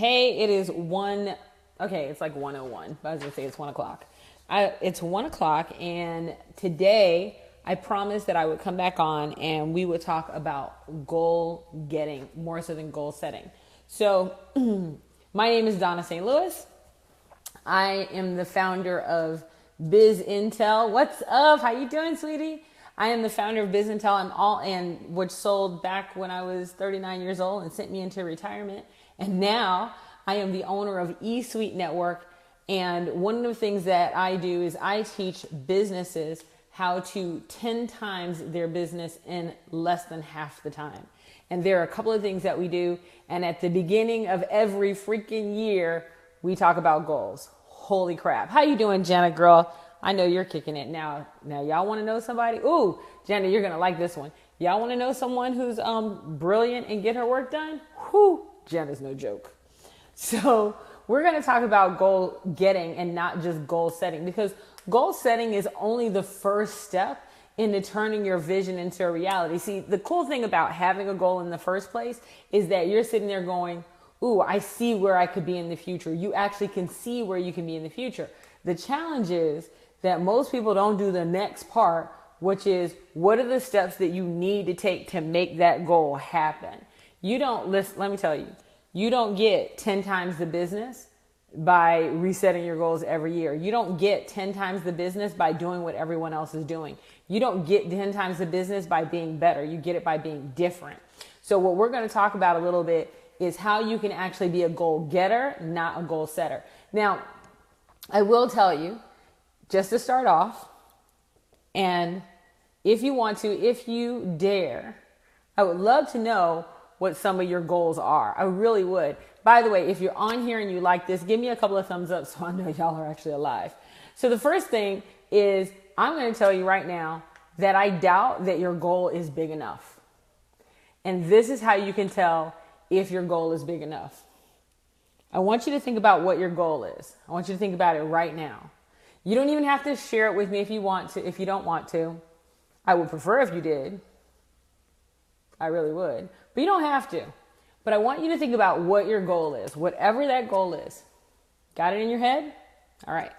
Hey, it is one. Okay, it's like 1:01, but I was gonna say it's 1 o'clock. It's 1 o'clock, and today I promised that I would come back on and we would talk about goal getting more so than goal setting. So, my name is Dawnna St. Louis. I am the founder of Biz Intel. What's up? How you doing, sweetie? I am the founder of Biz Intel. Which sold back when I was 39 years old and sent me into retirement. And now I am the owner of eSuite Network. And one of the things that I do is I teach businesses how to 10 times their business in less than half the time. And there are a couple of things that we do. And at the beginning of every freaking year, we talk about goals. Holy crap. How you doing, Jenna, girl? I know you're kicking it now. Now, y'all want to know somebody? Ooh, Jenna, you're going to like this one. Y'all want to know someone who's brilliant and get her work done? Whew, Jenna's no joke. So we're going to talk about goal getting and not just goal setting, because goal setting is only the first step into turning your vision into a reality. See, the cool thing about having a goal in the first place is that you're sitting there going, ooh, I see where I could be in the future. You actually can see where you can be in the future. The challenge is that most people don't do the next part, which is what are the steps that you need to take to make that goal happen? Let me tell you, you don't get 10 times the business by resetting your goals every year. You don't get 10 times the business by doing what everyone else is doing. You don't get 10 times the business by being better. You get it by being different. So what we're going to talk about a little bit is how you can actually be a goal getter, not a goal setter. Now, I will tell you, just to start off, and if you want to, if you dare, I would love to know what some of your goals are. I really would. By the way, if you're on here and you like this, give me a couple of thumbs up so I know y'all are actually alive. So the first thing is, I'm going to tell you right now that I doubt that your goal is big enough. And this is how you can tell if your goal is big enough. I want you to think about what your goal is. I want you to think about it right now. You don't even have to share it with me if you want to, if you don't want to. I would prefer if you did. I really would. But you don't have to. But I want you to think about what your goal is, whatever that goal is. Got it in your head? All right.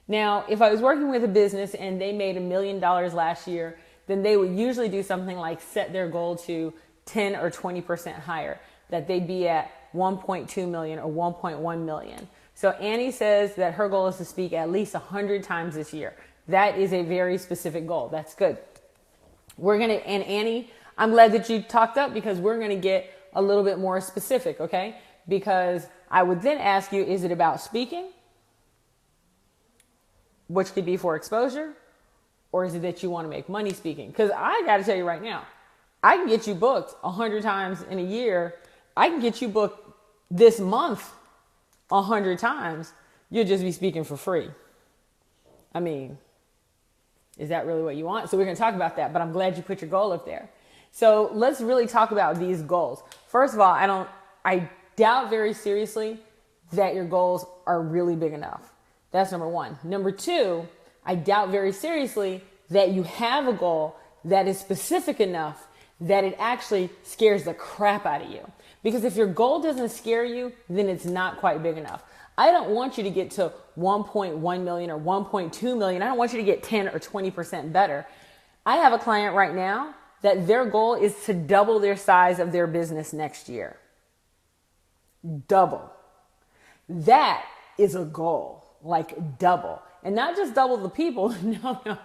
Now, if I was working with a business and they made $1 million last year, then they would usually do something like set their goal to 10 or 20% higher, that they'd be at 1.2 million or 1.1 million. So Annie says that her goal is to speak at least 100 times this year. That is a very specific goal. That's good. And Annie, I'm glad that you talked up, because we're going to get a little bit more specific, okay? Because I would then ask you, is it about speaking, which could be for exposure, or is it that you want to make money speaking? Because I got to tell you right now, I can get you booked 100 times in a year. I can get you booked this month 100 times. You'll just be speaking for free. I mean, is that really what you want? So we're going to talk about that, but I'm glad you put your goal up there. So let's really talk about these goals. First of all, I doubt very seriously that your goals are really big enough. That's number one. Number two, I doubt very seriously that you have a goal that is specific enough that it actually scares the crap out of you. Because if your goal doesn't scare you, then it's not quite big enough. I don't want you to get to 1.1 million or 1.2 million. I don't want you to get 10 or 20% better. I have a client right now that their goal is to double their size of their business next year. Double. That is a goal, like double. And not just double the people. No,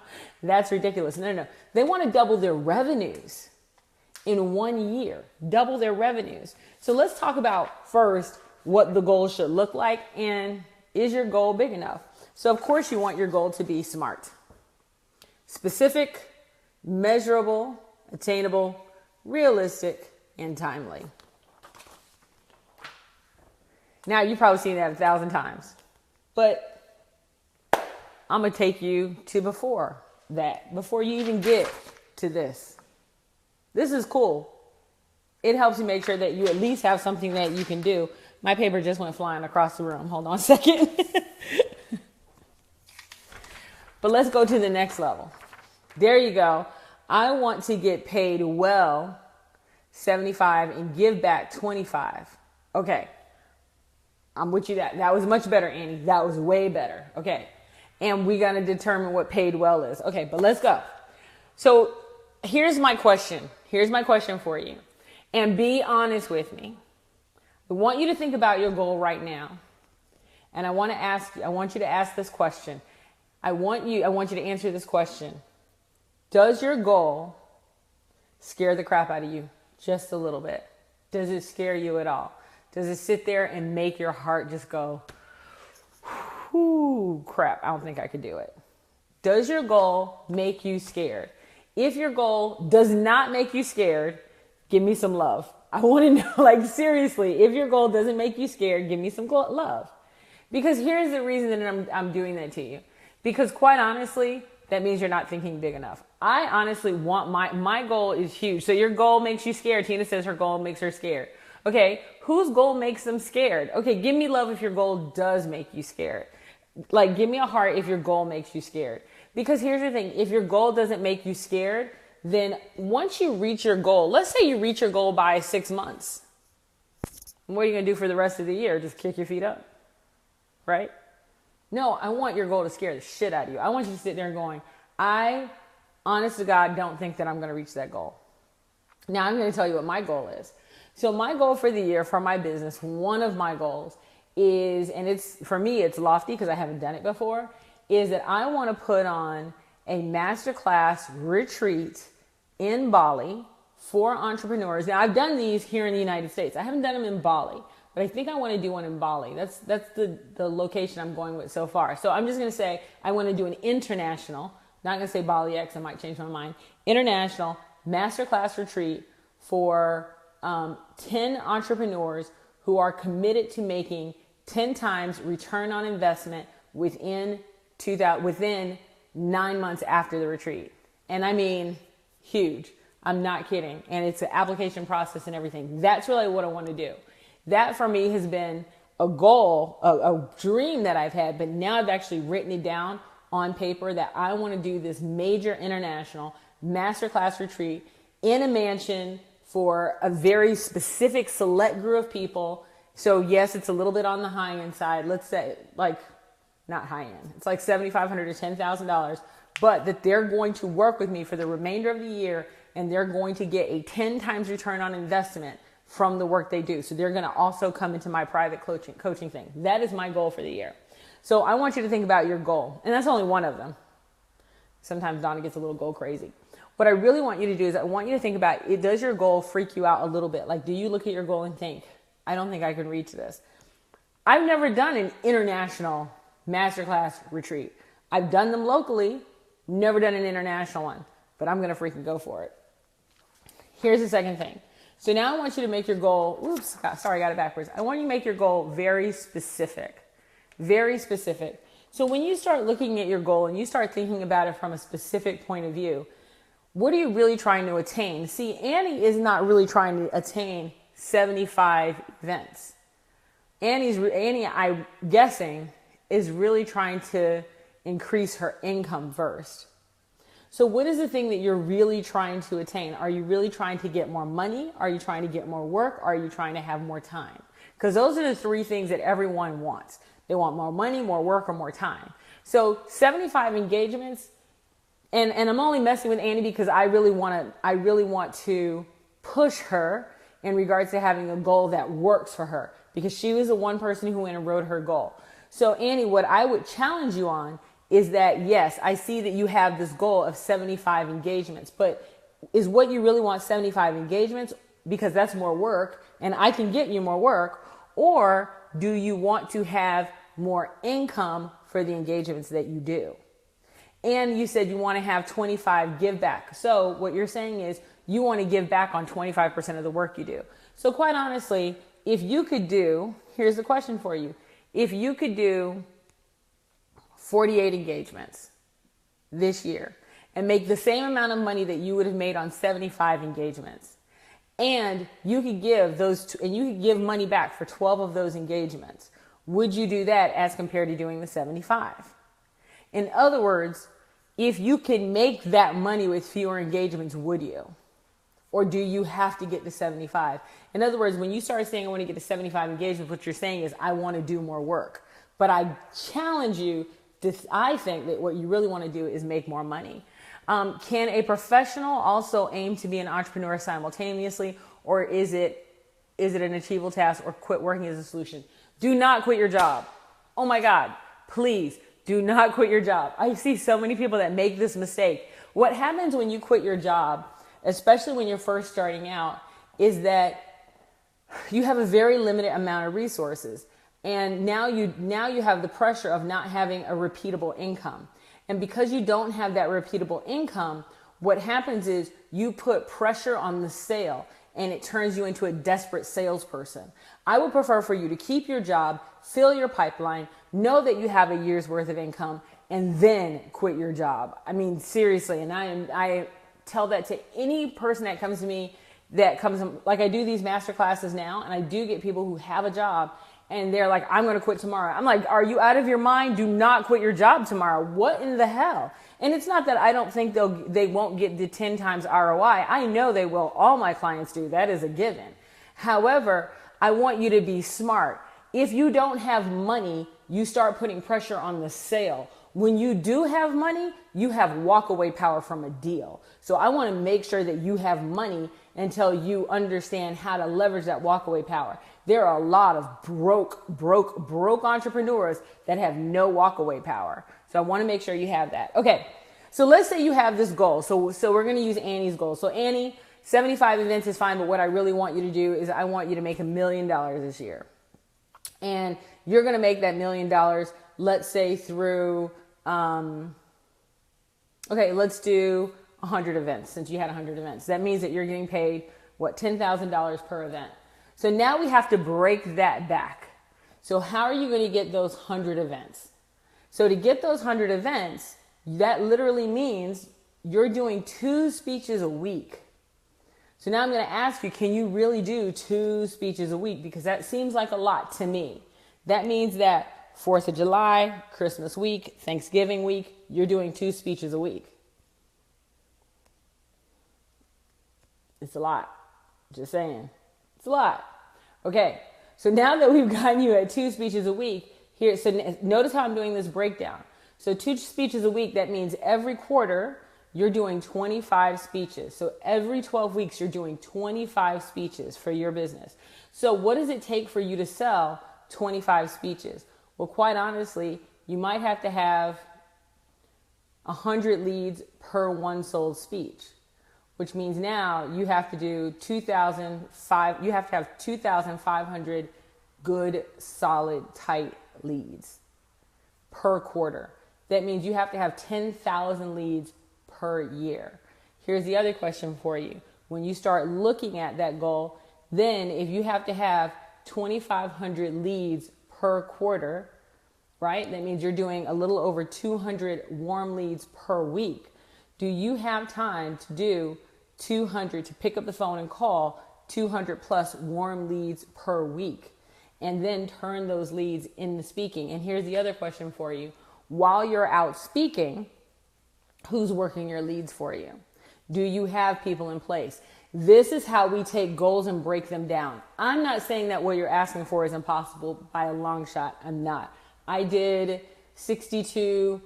that's ridiculous. No. They want to double their revenues in 1 year, double their revenues. So let's talk about first what the goal should look like, and is your goal big enough? So of course you want your goal to be SMART. Specific, measurable, attainable, realistic, and timely. Now you've probably seen that 1,000 times, but I'm going to take you to before that, before you even get to this. This is cool. It helps you make sure that you at least have something that you can do. My paper just went flying across the room. Hold on a second. But let's go to the next level. There you go. I want to get paid well, 75, and give back 25. Okay. I'm with you. That was much better, Annie. That was way better. Okay. And we got to determine what paid well is. Okay, but let's go. So here's my question. Here's my question for you. And be honest with me. I want you to think about your goal right now. And I want you to ask this question. I want you to answer this question. Does your goal scare the crap out of you just a little bit? Does it scare you at all? Does it sit there and make your heart just go, whoo, crap, I don't think I could do it? Does your goal make you scared? If your goal does not make you scared, give me some love. I want to know, like, seriously, if your goal doesn't make you scared, give me some love. Because here's the reason that I'm doing that to you. Because quite honestly, that means you're not thinking big enough. I honestly want my goal is huge. So your goal makes you scared. Tina says her goal makes her scared. Okay, whose goal makes them scared? Okay, give me love if your goal does make you scared. Like, give me a heart if your goal makes you scared. Because here's the thing, if your goal doesn't make you scared, then once you reach your goal, let's say you reach your goal by 6 months. What are you going to do for the rest of the year? Just kick your feet up, right? No, I want your goal to scare the shit out of you. I want you to sit there and going, I, honest to God, don't think that I'm going to reach that goal. Now, I'm going to tell you what my goal is. So my goal for the year for my business, one of my goals is, and it's, for me, it's lofty because I haven't done it before, is that I want to put on a masterclass retreat in Bali for entrepreneurs. Now, I've done these here in the United States. I haven't done them in Bali, but I think I want to do one in Bali. That's the location I'm going with so far. So I'm just going to say I want to do an international, not going to say Bali X, I might change my mind, international masterclass retreat for 10 entrepreneurs who are committed to making 10 times return on investment within 9 months after the retreat. And I mean, huge. I'm not kidding. And it's an application process and everything. That's really what I want to do. That for me has been a goal, a dream that I've had, but now I've actually written it down on paper that I want to do this major international masterclass retreat in a mansion for a very specific select group of people. So yes, it's a little bit on the high end side. Let's say like, not high end. It's like $7,500 to $10,000, but that they're going to work with me for the remainder of the year and they're going to get a 10 times return on investment from the work they do. So they're going to also come into my private coaching thing. That is my goal for the year. So I want you to think about your goal. And that's only one of them. Sometimes Dawnna gets a little goal crazy. What I really want you to do is I want you to think about it. Does your goal freak you out a little bit? Like, do you look at your goal and think, I don't think I can reach this? I've never done an international masterclass retreat. I've done them locally, never done an international one, but I'm going to freaking go for it. Here's the second thing. So now I want you to make your goal, sorry, I got it backwards. I want you to make your goal very specific, very specific. So when you start looking at your goal and you start thinking about it from a specific point of view, what are you really trying to attain? See, Annie is not really trying to attain 75 events. Annie, I'm guessing, is really trying to increase her income first. So what is the thing that you're really trying to attain? Are you really trying to get more money? Are you trying to get more work? Are you trying to have more time? Because those are the three things that everyone wants. They want more money, more work, or more time. So 75 engagements, and I'm only messing with Annie because I really want to push her in regards to having a goal that works for her, because she was the one person who went and wrote her goal. So Annie, what I would challenge you on is that, yes, I see that you have this goal of 75 engagements, but is what you really want 75 engagements because that's more work and I can get you more work? Or do you want to have more income for the engagements that you do? And you said you want to have 25 give back. So what you're saying is you want to give back on 25% of the work you do. So quite honestly, if you could do, here's the question for you. If you could do 48 engagements this year and make the same amount of money that you would have made on 75 engagements, and you could give you could give money back for 12 of those engagements, would you do that as compared to doing the 75? In other words, if you can make that money with fewer engagements, would you? Or do you have to get to 75? In other words, when you start saying I want to get to 75 engagements, what you're saying is I want to do more work. But I challenge you to, I think that what you really want to do is make more money. Can a professional also aim to be an entrepreneur simultaneously, or is it an achievable task, or quit working as a solution? Do not quit your job. Oh my God, please do not quit your job. I see so many people that make this mistake. What happens when you quit your job, especially when you're first starting out, is that you have a very limited amount of resources. And now you have the pressure of not having a repeatable income. And because you don't have that repeatable income, what happens is you put pressure on the sale and it turns you into a desperate salesperson. I would prefer for you to keep your job, fill your pipeline, know that you have a year's worth of income, and then quit your job. I mean, seriously. And I tell that to any person that comes to me like I do these master classes now, and I do get people who have a job and they're like, I'm going to quit tomorrow. I'm like, are you out of your mind? Do not quit your job tomorrow. What in the hell? And it's not that I don't think they won't get the 10 times ROI. I know they will. All my clients do. That is a given. However, I want you to be smart. If you don't have money, you start putting pressure on the sale. When you do have money, you have walkaway power from a deal. So I want to make sure that you have money until you understand how to leverage that walkaway power. There are a lot of broke entrepreneurs that have no walkaway power. So I want to make sure you have that. Okay. So let's say you have this goal. So we're going to use Annie's goal. So Annie, 75 events is fine, but what I really want you to do is I want you to make $1 million this year. And you're going to make that $1 million, let's say through, okay, let's do 100 events since you had 100 events. That means that you're getting paid, what, $10,000 per event. So now we have to break that back. So how are you going to get those 100 events? So to get those 100 events, that literally means you're doing 2 speeches a week. So now I'm going to ask you, can you really do 2 speeches a week? Because that seems like a lot to me. That means that 4th of July, Christmas week, Thanksgiving week, you're doing 2 speeches a week. It's a lot. Just saying. It's a lot. Okay. So now that we've gotten you at 2 speeches a week, here, so notice how I'm doing this breakdown. So 2 speeches a week, that means every quarter you're doing 25 speeches. So every 12 weeks, you're doing 25 speeches for your business. So what does it take for you to sell 25 speeches? Well, quite honestly, you might have to have 100 leads per 1 sold speech, which means now you have to do 2,500 good, solid, tight leads per quarter. That means you have to have 10,000 leads per year. Here's the other question for you. When you start looking at that goal, then if you have to have 2,500 leads per quarter, right? That means you're doing a little over 200 warm leads per week. Do you have time to do 200, to pick up the phone and call 200 plus warm leads per week and then turn those leads into speaking? And here's the other question for you. While you're out speaking, who's working your leads for you? Do you have people in place? This is how we take goals and break them down. I'm not saying that what you're asking for is impossible by a long shot. I'm not. I did 62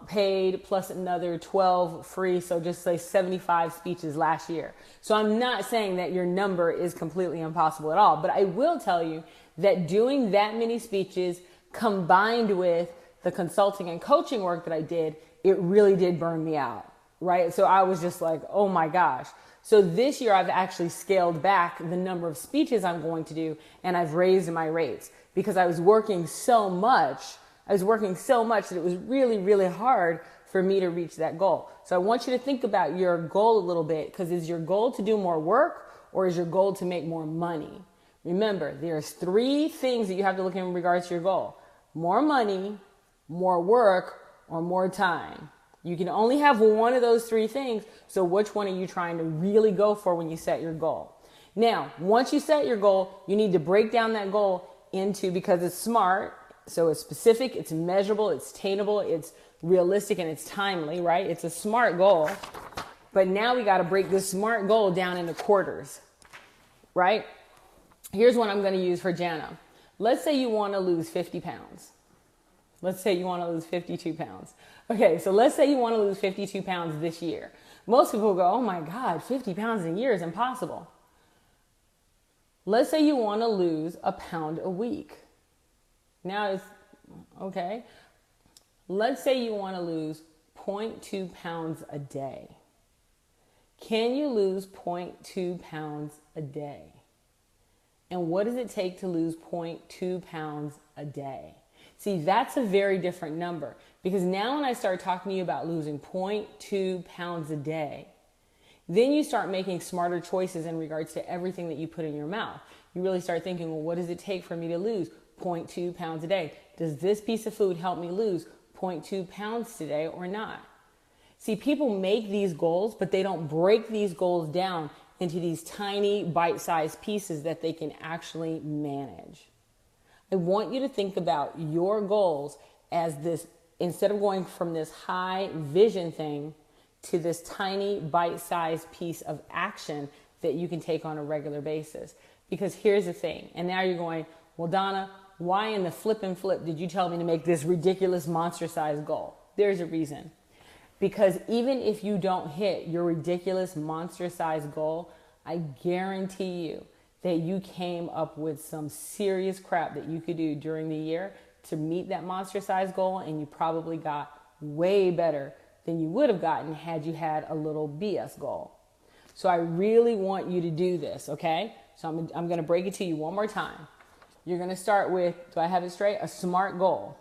paid plus another 12 free. So just say 75 speeches last year. So I'm not saying that your number is completely impossible at all, but I will tell you that doing that many speeches combined with the consulting and coaching work that I did, it really did burn me out, right? So I was just like, oh my gosh. So this year I've actually scaled back the number of speeches I'm going to do, and I've raised my rates because I was working so much. That it was really, really hard for me to reach that goal. So I want you to think about your goal a little bit, because is your goal to do more work or is your goal to make more money? Remember, there's 3 things that you have to look in regards to your goal: more money, more work, or more time. You can only have one of those 3 things. So which one are you trying to really go for when you set your goal? Now, once you set your goal, you need to break down that goal into, because it's SMART, so it's specific, it's measurable, it's attainable, it's realistic, and it's timely, right? It's a SMART goal. But now we got to break this SMART goal down into quarters, right? Here's what I'm going to use for Jana. Let's say you want to lose 50 pounds. Let's say you want to lose 52 pounds. Okay, so let's say you want to lose 52 pounds this year. Most people go, oh my God, 50 pounds in a year is impossible. Let's say you want to lose a pound a week. Now it's, okay. Let's say you want to lose 0.2 pounds a day. Can you lose 0.2 pounds a day? And what does it take to lose 0.2 pounds a day? See, that's a very different number, because now when I start talking to you about losing 0.2 pounds a day, then you start making smarter choices in regards to everything that you put in your mouth. You really start thinking, well, what does it take for me to lose 0.2 pounds a day? Does this piece of food help me lose 0.2 pounds today or not? See, people make these goals, but they don't break these goals down into these tiny bite-sized pieces that they can actually manage. I want you to think about your goals as this, instead of going from this high vision thing to this tiny bite-sized piece of action that you can take on a regular basis. Because here's the thing, and now you're going, well, Dawnna, why in the flip did you tell me to make this ridiculous monster-sized goal? There's a reason. Because even if you don't hit your ridiculous monster-sized goal, I guarantee you that you came up with some serious crap that you could do during the year to meet that monster-sized goal, and you probably got way better than you would have gotten had you had a little BS goal. So I really want you to do this, okay? So I'm going to break it to you one more time. You're going to start with, do I have it straight? A SMART goal.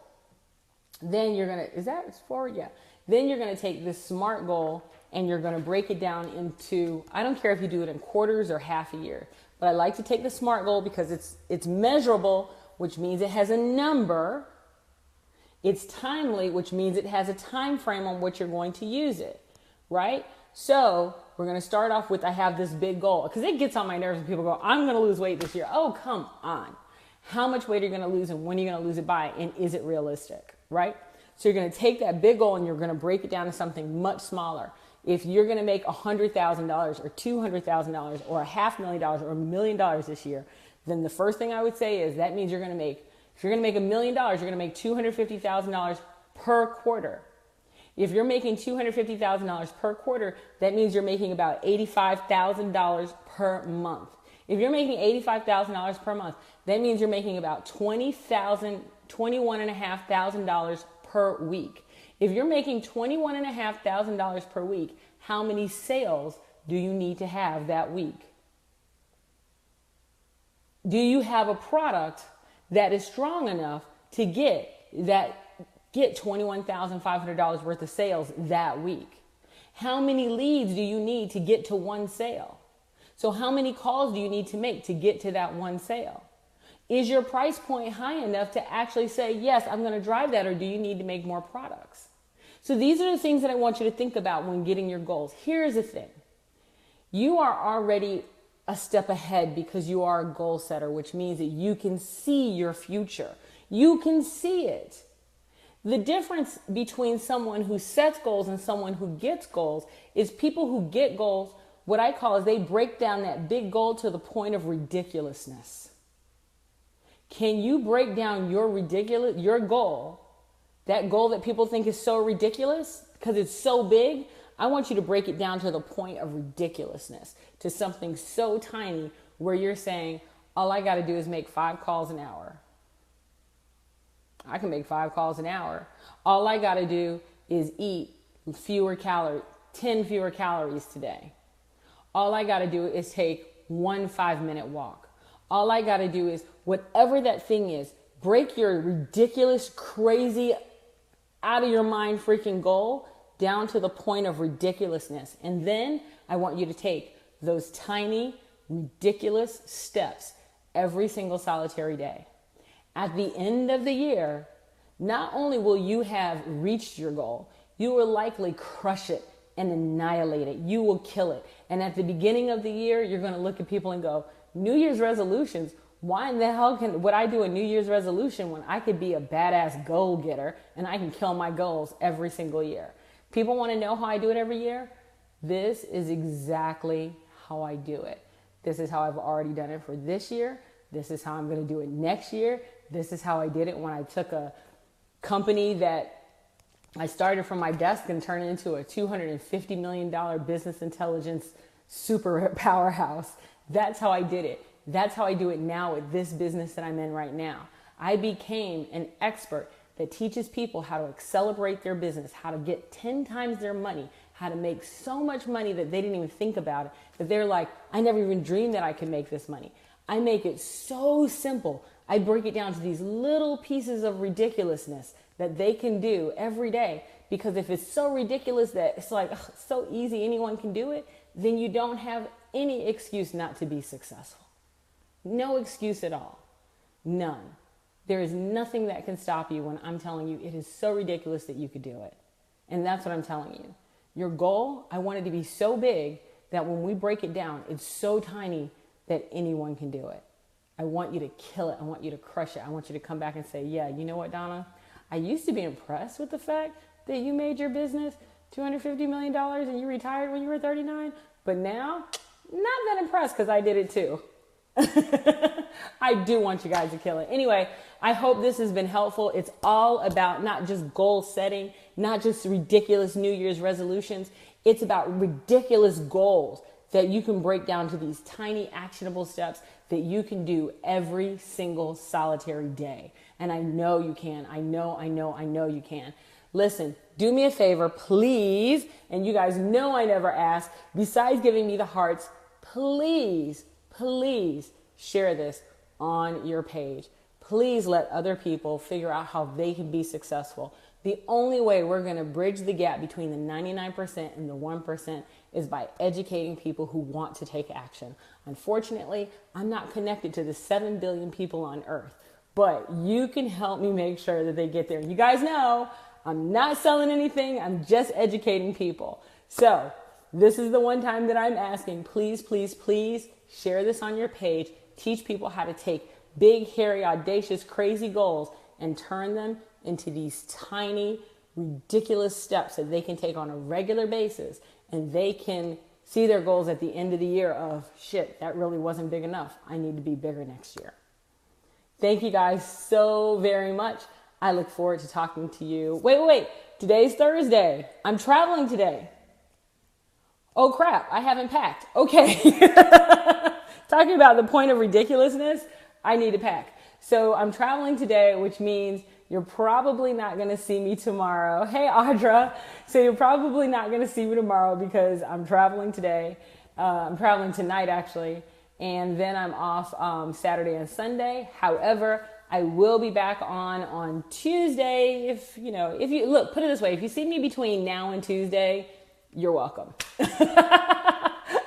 Then you're going to, is that forward? Yeah. Then you're going to take this SMART goal and you're going to break it down into, I don't care if you do it in quarters or half a year, but I like to take the SMART goal because it's measurable, which means it has a number. It's timely, which means it has a time frame on which you're going to use it, right? So we're going to start off with, I have this big goal, because it gets on my nerves when people go, I'm going to lose weight this year. Oh, come on. How much weight are you going to lose, and when are you going to lose it by, and is it realistic, right? So you're going to take that big goal and you're going to break it down to something much smaller. If you're going to make $100,000 or $200,000 or $500,000 or $1 million this year, then the first thing I would say is that means you're going to make, if you're going to make $1 million, you're going to make $250,000 per quarter. If you're making $250,000 per quarter, that means you're making about $85,000 per month. If you're making $85,000 per month, that means you're making about $21,500 per week. If you're making $21,500 per week, how many sales do you need to have that week? Do you have a product that is strong enough to get $21,500 worth of sales that week? How many leads do you need to get to one sale? So how many calls do you need to make to get to that one sale? Is your price point high enough to actually say, yes, I'm going to drive that, or do you need to make more products? So these are the things that I want you to think about when getting your goals. Here's the thing. You are already a step ahead because you are a goal setter, which means that you can see your future. You can see it. The difference between someone who sets goals and someone who gets goals is people who get goals, what I call is they break down that big goal to the point of ridiculousness. Can you break down your goal, that goal that people think is so ridiculous because it's so big? I want you to break it down to the point of ridiculousness, to something so tiny where you're saying, all I got to do is make 5 calls an hour. I can make 5 calls an hour. All I got to do is eat 10 fewer calories today. All I got to do is take 1 5-minute walk. All I got to do is, whatever that thing is, break your ridiculous, crazy, out of your mind freaking goal down to the point of ridiculousness. And then I want you to take those tiny, ridiculous steps every single solitary day. At the end of the year, not only will you have reached your goal, you will likely crush it and annihilate it. You will kill it. And at the beginning of the year, you're going to look at people and go, New Year's resolutions, why in the hell would I do a New Year's resolution when I could be a badass goal getter and I can kill my goals every single year? People want to know how I do it every year. This is exactly how I do it. This is how I've already done it for this year. This is how I'm going to do it next year. This is how I did it when I took a company that I started from my desk and turned it into a $250 million business intelligence super powerhouse. That's how I did it. That's how I do it now with this business that I'm in right now. I became an expert that teaches people how to accelerate their business, how to get 10 times their money, how to make so much money that they didn't even think about it, that they're like, I never even dreamed that I could make this money. I make it so simple. I break it down to these little pieces of ridiculousness that they can do every day. Because if it's so ridiculous that it's like, ugh, it's so easy, anyone can do it, then you don't have any excuse not to be successful. No excuse at all. None. There is nothing that can stop you when I'm telling you it is so ridiculous that you could do it. And that's what I'm telling you. Your goal, I want it to be so big that when we break it down, it's so tiny that anyone can do it. I want you to kill it. I want you to crush it. I want you to come back and say, yeah, you know what, Dawnna? I used to be impressed with the fact that you made your business $250 million and you retired when you were 39. But now, not that impressed because I did it too. I do want you guys to kill it. Anyway, I hope this has been helpful. It's all about not just goal setting, not just ridiculous New Year's resolutions. It's about ridiculous goals that you can break down to these tiny actionable steps that you can do every single solitary day. And I know you can. I know you can. Listen, do me a favor, please. And you guys know I never ask. Besides giving me the hearts, please share this on your page. Please let other people figure out how they can be successful. The only way we're going to bridge the gap between the 99% and the 1% is by educating people who want to take action. Unfortunately, I'm not connected to the 7 billion people on earth, but you can help me make sure that they get there. You guys know I'm not selling anything. I'm just educating people. So this is the one time that I'm asking, please share this on your page. Teach people how to take big, hairy, audacious, crazy goals and turn them into these tiny, ridiculous steps that they can take on a regular basis, and they can see their goals at the end of the year of, shit, that really wasn't big enough. I need to be bigger next year. Thank you guys so very much. I look forward to talking to you. Wait. Today's Thursday. I'm traveling today. Oh crap, I haven't packed. Okay. Talking about the point of ridiculousness, I need to pack. So I'm traveling today, which means you're probably not going to see me tomorrow. Hey, Audra. So you're probably not going to see me tomorrow because I'm traveling today. I'm traveling tonight, actually. And then I'm off Saturday and Sunday. However, I will be back on Tuesday. If you look, put it this way. If you see me between now and Tuesday, you're welcome.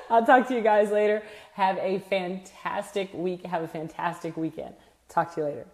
I'll talk to you guys later. Have a fantastic week. Have a fantastic weekend. Talk to you later.